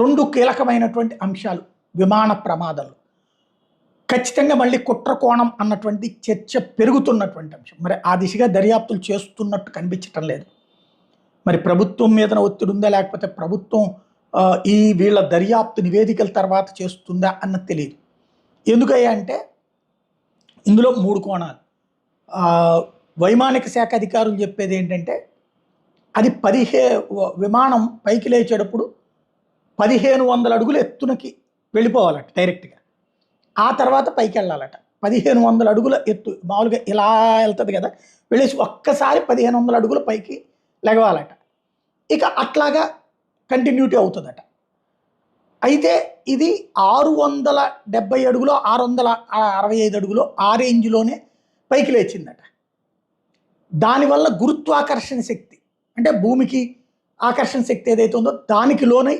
రెండు కీలకమైనటువంటి అంశాలు విమాన ప్రమాదాలు. ఖచ్చితంగా మళ్ళీ కుట్ర కోణం అన్నటువంటి చర్చ పెరుగుతున్నటువంటి అంశం. మరి ఆ దిశగా దర్యాప్తులు చేస్తున్నట్టు కనిపించటం లేదు. మరి ప్రభుత్వం మీదన ఒత్తిడి ఉందా, లేకపోతే ప్రభుత్వం ఈ వీళ్ళ దర్యాప్తు నివేదికల తర్వాత చేస్తుందా అన్నది తెలియదు. ఎందుకయ్యా అంటే ఇందులో 3 కోణాలు. వైమానిక శాఖ అధికారులు చెప్పేది ఏంటంటే అది విమానం పైకి లేచేటప్పుడు 1500 అడుగులు ఎత్తునకి వెళ్ళిపోవాలట డైరెక్ట్గా. ఆ తర్వాత పైకి వెళ్ళాలట. 1500 అడుగుల ఎత్తు మామూలుగా ఇలా వెళ్తుంది కదా, వెళ్ళేసి ఒక్కసారి 1500 అడుగుల పైకి లెగవాలట. ఇక అట్లాగా కంటిన్యూటీ అవుతుందట. అయితే ఇది 670 అడుగులో 665 అడుగులో ఆ రేంజ్లోనే పైకి లేచిందట. దానివల్ల గురుత్వాకర్షణ శక్తి అంటే భూమికి ఆకర్షణ శక్తి ఏదైతే ఉందో దానికి లోనై